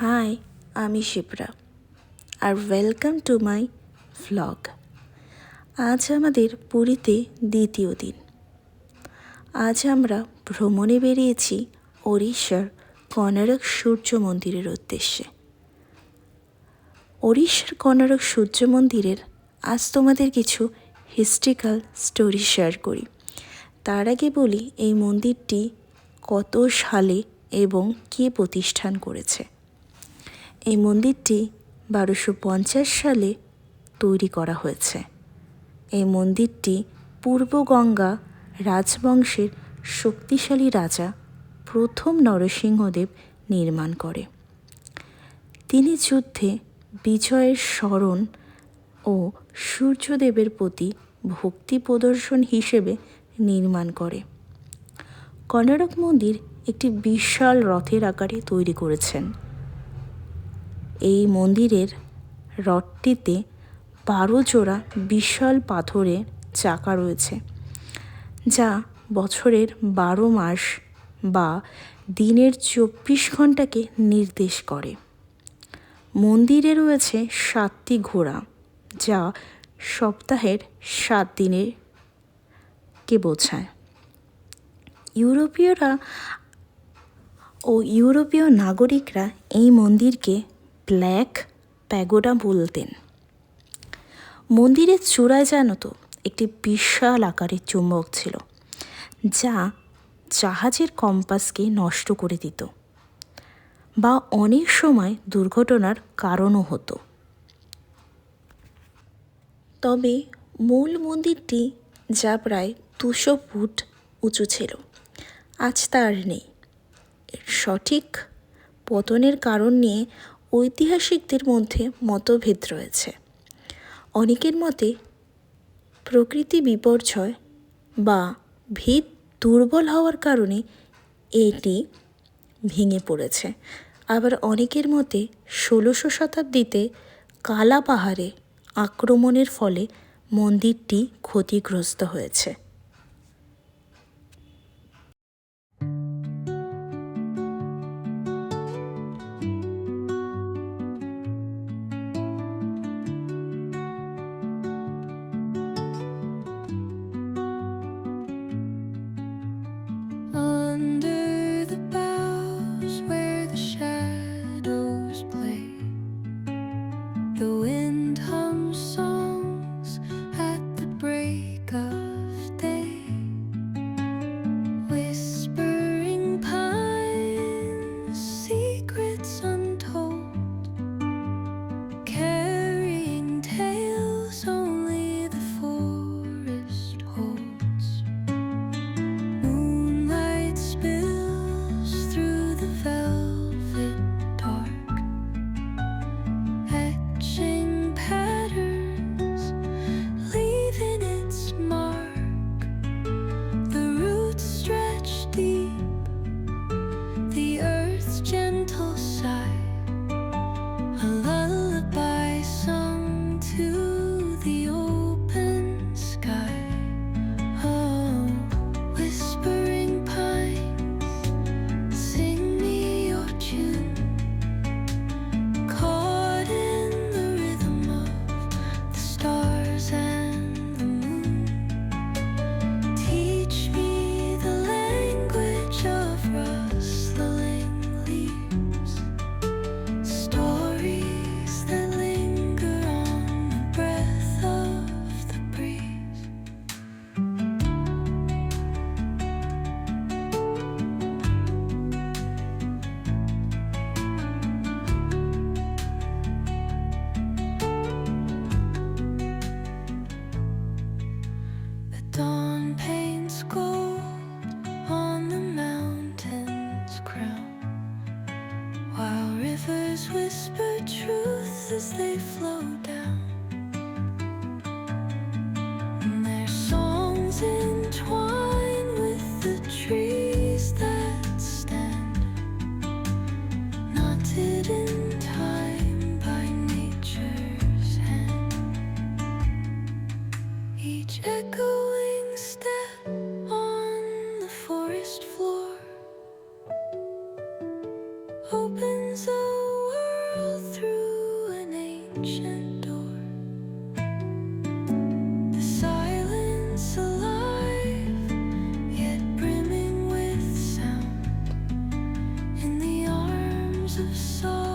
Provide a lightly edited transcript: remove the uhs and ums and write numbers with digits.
High, আমি শিপ্রা আর welcome to my vlog. আজ আমাদের পুরীতে দ্বিতীয় দিন। আজ আমরা ভ্রমণে বেরিয়েছি ওড়িশার কোণারক সূর্য মন্দিরের উদ্দেশ্যে। ওড়িশার কোণারক সূর্য মন্দিরের আজ তোমাদের কিছু হিস্ট্রিক্যাল স্টোরি শেয়ার করি। তার আগে বলি এই মন্দিরটি কত সালে এবং কে প্রতিষ্ঠান করেছে। এই মন্দিরটি 1250 সালে তৈরি করা হয়েছে। এই মন্দিরটি পূর্ব গঙ্গা রাজবংশের শক্তিশালী রাজা প্রথম নরসিংহদেব নির্মাণ করে। তিনি যুদ্ধে বিজয়ের স্মরণ ও সূর্যদেবের প্রতি ভক্তি প্রদর্শন হিসেবে নির্মাণ করে। কোণারক মন্দির একটি বিশাল রথের আকারে তৈরি করেছেন। এই মন্দিরের রথটিতে 12 জোড়া বিশাল পাথরের চাকা রয়েছে, যা বছরের 12 মাস বা দিনের 24 ঘন্টাকে নির্দেশ করে। মন্দিরে রয়েছে 7টি ঘোড়া, যা সপ্তাহের 7 দিনকে বোঝায়। ইউরোপীয় নাগরিকরা এই মন্দিরকে ব্ল্যাক প্যাগোডা বলতেন। মন্দিরের চূড়ায় জানত একটি বিশাল আকারের চুম্বক ছিল, যা জাহাজের কম্পাসকে নষ্ট করে দিত বা অনেক সময় দুর্ঘটনার কারণও হতো। তবে মূল মন্দিরটি, যা প্রায় 200 ফুট উঁচু ছিল, আজ তার নেই। এর সঠিক পতনের কারণ নিয়ে ঐতিহাসিকদের মধ্যে মতভেদ রয়েছে। অনেকের মতে প্রকৃতি বিপর্যয় বা ভিত দুর্বল হওয়ার কারণে এটি ভেঙে পড়েছে। আবার অনেকের মতে 16শো শতাব্দীতে কালা পাহাড়ে আক্রমণের ফলে মন্দিরটি ক্ষতিগ্রস্ত হয়েছে। Dawn paints gold on the mountain's crown, while rivers whisper truth as they flow down. And their songs entwine with the trees that stand, knotted in time by nature's hand. Each echoing step on the forest floor opens a ancient door. The silence alive, yet brimming with sound. In the arms of sorrow.